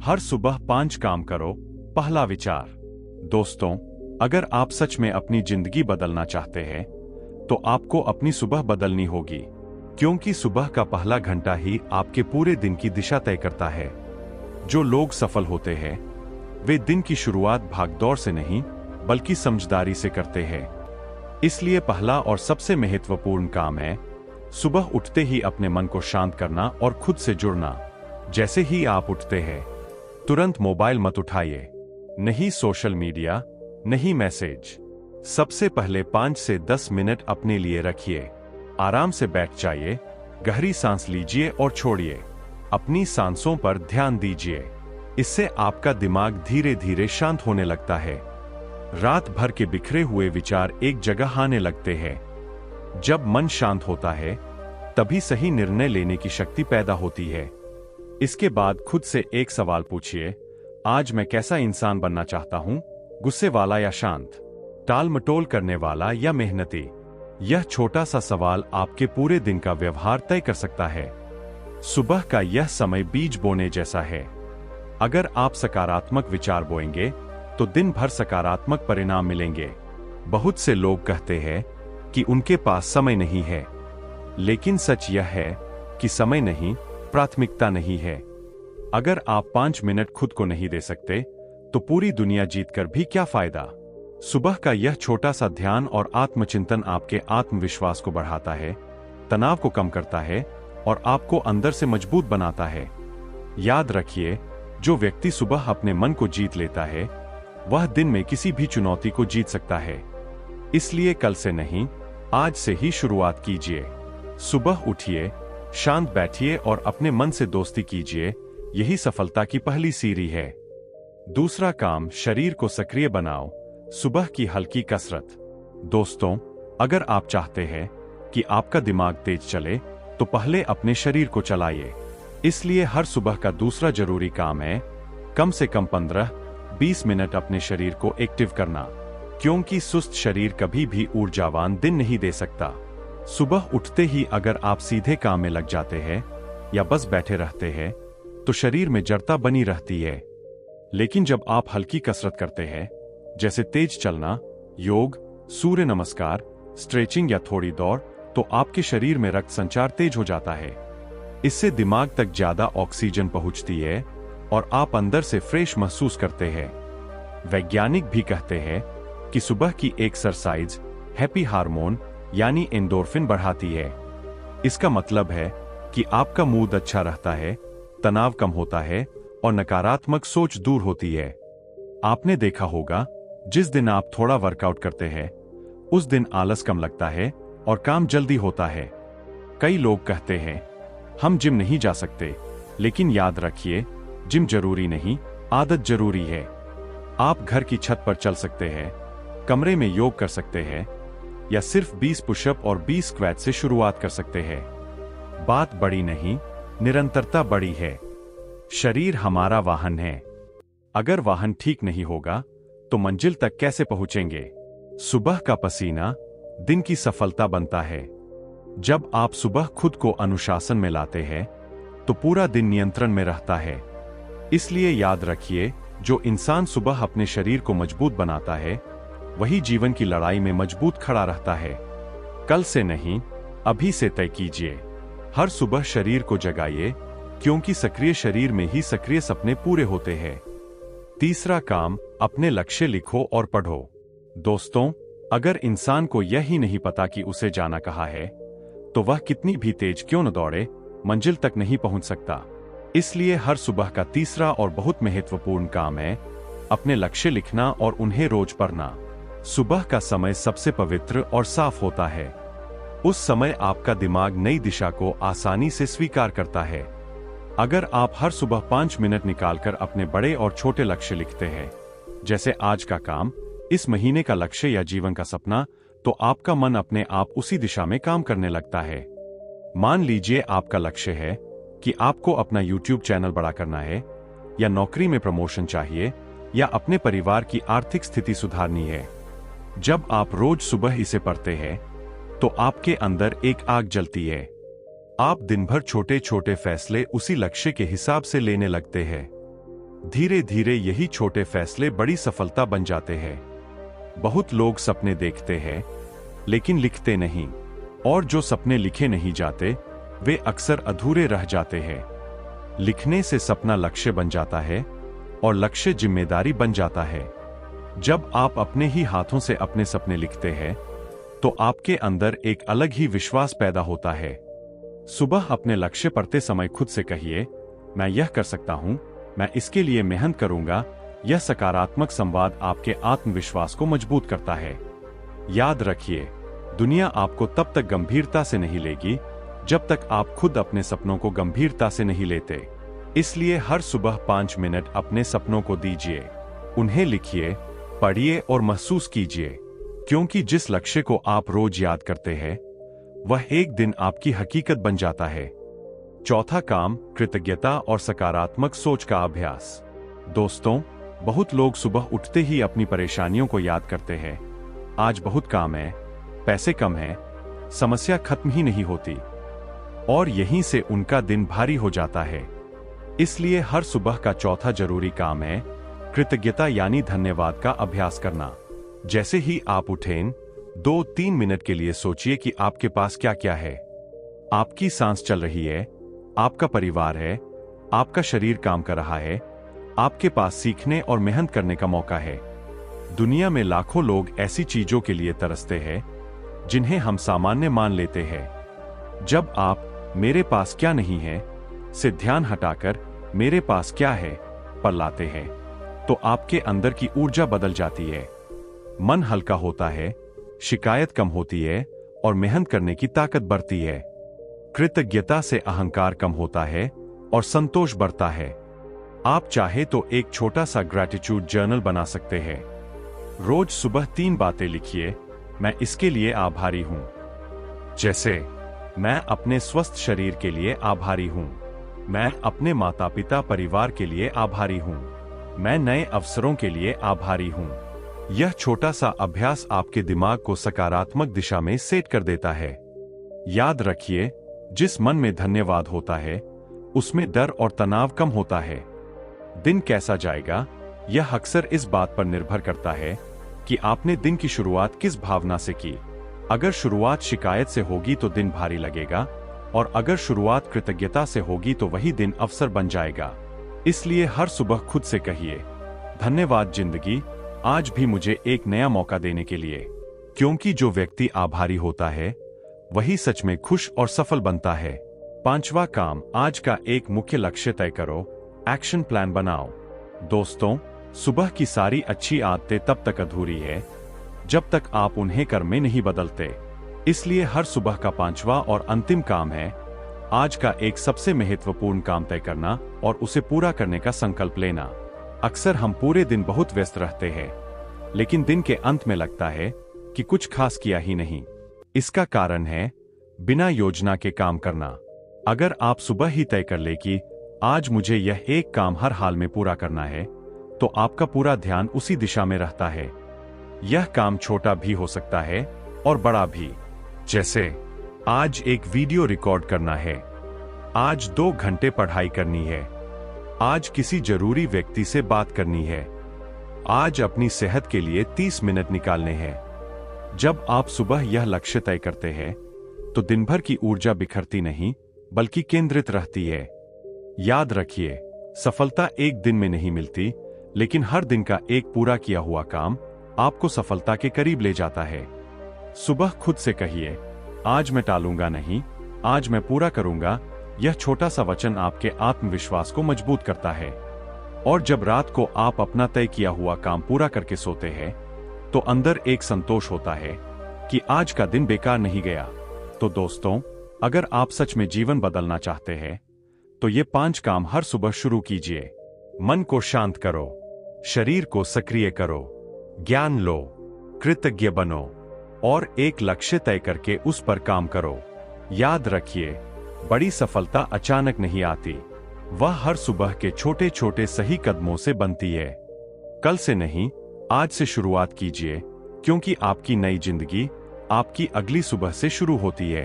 हर सुबह 5 काम करो। पहला विचार। दोस्तों, अगर आप सच में अपनी जिंदगी बदलना चाहते हैं तो आपको अपनी सुबह बदलनी होगी, क्योंकि सुबह का पहला घंटा ही आपके पूरे दिन की दिशा तय करता है। जो लोग सफल होते हैं वे दिन की शुरुआत भागदौड़ से नहीं बल्कि समझदारी से करते हैं। इसलिए पहला और सबसे महत्वपूर्ण काम है सुबह उठते ही अपने मन को शांत करना और खुद से जुड़ना। जैसे ही आप उठते हैं तुरंत मोबाइल मत उठाइए, नहीं सोशल मीडिया, नहीं मैसेज। सबसे पहले 5 से 10 मिनट अपने लिए रखिए। आराम से बैठ जाइए, गहरी सांस लीजिए और छोड़िए। अपनी सांसों पर ध्यान दीजिए। इससे आपका दिमाग धीरे धीरे शांत होने लगता है। रात भर के बिखरे हुए विचार एक जगह आने लगते हैं। जब मन शांत होता है तभी सही निर्णय लेने की शक्ति पैदा होती है। इसके बाद खुद से एक सवाल पूछिए, आज मैं कैसा इंसान बनना चाहता हूं? गुस्से वाला या शांत? टाल मटोल करने वाला या मेहनती? यह छोटा सा सवाल आपके पूरे दिन का व्यवहार तय कर सकता है। सुबह का यह समय बीज बोने जैसा है। अगर आप सकारात्मक विचार बोएंगे तो दिन भर सकारात्मक परिणाम मिलेंगे। बहुत से लोग कहते हैं कि उनके पास समय नहीं है, लेकिन सच यह है कि समय नहीं, प्राथमिकता नहीं है। अगर आप 5 मिनट खुद को नहीं दे सकते तो पूरी दुनिया जीतकर भी क्या फायदा। सुबह का यह छोटा सा ध्यान और आत्मचिंतन आपके आत्मविश्वास को बढ़ाता है, तनाव को कम करता है और आपको अंदर से मजबूत बनाता है। याद रखिए, जो व्यक्ति सुबह अपने मन को जीत लेता है वह दिन में किसी भी चुनौती को जीत सकता है। इसलिए कल से नहीं, आज से ही शुरुआत कीजिए। सुबह उठिए, शांत बैठिए और अपने मन से दोस्ती कीजिए। यही सफलता की पहली सीढ़ी है। दूसरा काम, शरीर को सक्रिय बनाओ। सुबह की हल्की कसरत। दोस्तों, अगर आप चाहते हैं कि आपका दिमाग तेज चले तो पहले अपने शरीर को चलाइए। इसलिए हर सुबह का दूसरा जरूरी काम है कम से कम 15-20 मिनट अपने शरीर को एक्टिव करना, क्योंकि सुस्त शरीर कभी भी ऊर्जावान दिन नहीं दे सकता। सुबह उठते ही अगर आप सीधे काम में लग जाते हैं या बस बैठे रहते हैं तो शरीर में जड़ता बनी रहती है। लेकिन जब आप हल्की कसरत करते हैं, जैसे तेज चलना, योग, सूर्य नमस्कार, स्ट्रेचिंग या थोड़ी दौड़, तो आपके शरीर में रक्त संचार तेज हो जाता है। इससे दिमाग तक ज्यादा ऑक्सीजन पहुंचती है और आप अंदर से फ्रेश महसूस करते हैं। वैज्ञानिक भी कहते हैं कि सुबह की एक्सरसाइज हैप्पी हार्मोन यानी एंडोर्फिन बढ़ाती है। इसका मतलब है कि आपका मूड अच्छा रहता है, तनाव कम होता है और नकारात्मक सोच दूर होती है। आपने देखा होगा, जिस दिन आप थोड़ा वर्कआउट करते हैं उस दिन आलस कम लगता है और काम जल्दी होता है। कई लोग कहते हैं हम जिम नहीं जा सकते, लेकिन याद रखिए, जिम जरूरी नहीं, आदत जरूरी है। आप घर की छत पर चल सकते हैं, कमरे में योग कर सकते हैं या सिर्फ 20 पुशअप और 20 स्क्वैट से शुरुआत कर सकते हैं। बात बड़ी नहीं, निरंतरता बड़ी है। शरीर हमारा वाहन है। अगर वाहन ठीक नहीं होगा तो मंजिल तक कैसे पहुंचेंगे? सुबह का पसीना दिन की सफलता बनता है। जब आप सुबह खुद को अनुशासन में लाते हैं तो पूरा दिन नियंत्रण में रहता है। इसलिए याद रखिए, जो इंसान सुबह अपने शरीर को मजबूत बनाता है वही जीवन की लड़ाई में मजबूत खड़ा रहता है। कल से नहीं, अभी से तय कीजिए। हर सुबह शरीर को जगाइए, क्योंकि सक्रिय शरीर में ही सक्रिय सपने पूरे होते हैं। तीसरा काम, अपने लक्ष्य लिखो और पढ़ो। दोस्तों, अगर इंसान को यह ही नहीं पता कि उसे जाना कहाँ है तो वह कितनी भी तेज क्यों न दौड़े, मंजिल तक नहीं पहुंच सकता। इसलिए हर सुबह का तीसरा और बहुत महत्वपूर्ण काम है अपने लक्ष्य लिखना और उन्हें रोज पढ़ना। सुबह का समय सबसे पवित्र और साफ होता है। उस समय आपका दिमाग नई दिशा को आसानी से स्वीकार करता है। अगर आप हर सुबह 5 मिनट निकालकर अपने बड़े और छोटे लक्ष्य लिखते हैं, जैसे आज का काम, इस महीने का लक्ष्य या जीवन का सपना, तो आपका मन अपने आप उसी दिशा में काम करने लगता है। मान लीजिए आपका लक्ष्य है कि आपको अपना YouTube चैनल बड़ा करना है, या नौकरी में प्रमोशन चाहिए, या अपने परिवार की आर्थिक स्थिति सुधारनी है। जब आप रोज सुबह इसे पढ़ते हैं तो आपके अंदर एक आग जलती है। आप दिन भर छोटे छोटे फैसले उसी लक्ष्य के हिसाब से लेने लगते हैं। धीरे धीरे यही छोटे फैसले बड़ी सफलता बन जाते हैं। बहुत लोग सपने देखते हैं लेकिन लिखते नहीं, और जो सपने लिखे नहीं जाते वे अक्सर अधूरे रह जाते हैं। लिखने से सपना लक्ष्य बन जाता है और लक्ष्य जिम्मेदारी बन जाता है। जब आप अपने ही हाथों से अपने सपने लिखते हैं तो आपके अंदर एक अलग ही विश्वास पैदा होता है। सुबह अपने लक्ष्य पढ़ते समय खुद से कहिए, मैं यह कर सकता हूं, मैं इसके लिए मेहनत करूंगा। यह सकारात्मक संवाद आपके आत्मविश्वास को मजबूत करता है। याद रखिए, दुनिया आपको तब तक गंभीरता से नहीं लेगी जब तक आप खुद अपने सपनों को गंभीरता से नहीं लेते। इसलिए हर सुबह 5 मिनट अपने सपनों को दीजिए, उन्हें लिखिए, पढ़िए और महसूस कीजिए, क्योंकि जिस लक्ष्य को आप रोज याद करते हैं वह एक दिन आपकी हकीकत बन जाता है। चौथा काम, कृतज्ञता और सकारात्मक सोच का अभ्यास। दोस्तों, बहुत लोग सुबह उठते ही अपनी परेशानियों को याद करते हैं। आज बहुत काम है, पैसे कम है, समस्या खत्म ही नहीं होती, और यहीं से उनका दिन भारी हो जाता है। इसलिए हर सुबह का चौथा जरूरी काम है कृतज्ञता यानी धन्यवाद का अभ्यास करना। जैसे ही आप उठें, 2-3 मिनट के लिए सोचिए कि आपके पास क्या क्या है। आपकी सांस चल रही है, आपका परिवार है, आपका शरीर काम कर रहा है, आपके पास सीखने और मेहनत करने का मौका है। दुनिया में लाखों लोग ऐसी चीजों के लिए तरसते हैं जिन्हें हम सामान्य मान लेते हैं। जब आप मेरे पास क्या नहीं है से ध्यान हटाकर मेरे पास क्या है पर लाते हैं, तो आपके अंदर की ऊर्जा बदल जाती है। मन हल्का होता है, शिकायत कम होती है और मेहनत करने की ताकत बढ़ती है। कृतज्ञता से अहंकार कम होता है और संतोष बढ़ता है। आप चाहे तो एक छोटा सा ग्रैटिट्यूड जर्नल बना सकते हैं। रोज सुबह 3 बातें लिखिए, मैं इसके लिए आभारी हूं। जैसे, मैं अपने स्वस्थ शरीर के लिए आभारी हूं, मैं अपने माता पिता परिवार के लिए आभारी हूं, मैं नए अवसरों के लिए आभारी हूं। यह छोटा सा अभ्यास आपके दिमाग को सकारात्मक दिशा में सेट कर देता है। याद रखिए, जिस मन में धन्यवाद होता है उसमें डर और तनाव कम होता है। दिन कैसा जाएगा यह अक्सर इस बात पर निर्भर करता है कि आपने दिन की शुरुआत किस भावना से की। अगर शुरुआत शिकायत से होगी तो दिन भारी लगेगा, और अगर शुरुआत कृतज्ञता से होगी तो वही दिन अवसर बन जाएगा। इसलिए हर सुबह खुद से कहिए, धन्यवाद जिंदगी, आज भी मुझे एक नया मौका देने के लिए। क्योंकि जो व्यक्ति आभारी होता है वही सच में खुश और सफल बनता है। 5वां काम, आज का एक मुख्य लक्ष्य तय करो, एक्शन प्लान बनाओ। दोस्तों, सुबह की सारी अच्छी आदतें तब तक अधूरी है जब तक आप उन्हें कर्म में नहीं बदलते। इसलिए हर सुबह का 5वां और अंतिम काम है आज का एक सबसे महत्वपूर्ण काम तय करना और उसे पूरा करने का संकल्प लेना। अक्सर हम पूरे दिन बहुत व्यस्त रहते हैं, लेकिन दिन के अंत में लगता है कि कुछ खास किया ही नहीं। इसका कारण है बिना योजना के काम करना। अगर आप सुबह ही तय कर ले कि आज मुझे यह एक काम हर हाल में पूरा करना है, तो आपका पूरा ध्यान उसी दिशा में रहता है। यह काम छोटा भी हो सकता है और बड़ा भी। जैसे, आज एक वीडियो रिकॉर्ड करना है, आज 2 घंटे पढ़ाई करनी है, आज किसी जरूरी व्यक्ति से बात करनी है, आज अपनी सेहत के लिए 30 मिनट निकालने हैं। जब आप सुबह यह लक्ष्य तय करते हैं तो दिन भर की ऊर्जा बिखरती नहीं बल्कि केंद्रित रहती है। याद रखिए, सफलता एक दिन में नहीं मिलती, लेकिन हर दिन का एक पूरा किया हुआ काम आपको सफलता के करीब ले जाता है। सुबह खुद से कहिए, आज मैं टालूंगा नहीं, आज मैं पूरा करूंगा। यह छोटा सा वचन आपके आत्मविश्वास को मजबूत करता है। और जब रात को आप अपना तय किया हुआ काम पूरा करके सोते हैं तो अंदर एक संतोष होता है कि आज का दिन बेकार नहीं गया। तो दोस्तों, अगर आप सच में जीवन बदलना चाहते हैं तो ये 5 काम हर सुबह शुरू कीजिए। मन को शांत करो, शरीर को सक्रिय करो, ज्ञान लो, कृतज्ञ बनो और एक लक्ष्य तय करके उस पर काम करो। याद रखिए, बड़ी सफलता अचानक नहीं आती, वह हर सुबह के छोटे छोटे सही कदमों से बनती है। कल से नहीं, आज से शुरुआत कीजिए, क्योंकि आपकी नई जिंदगी आपकी अगली सुबह से शुरू होती है।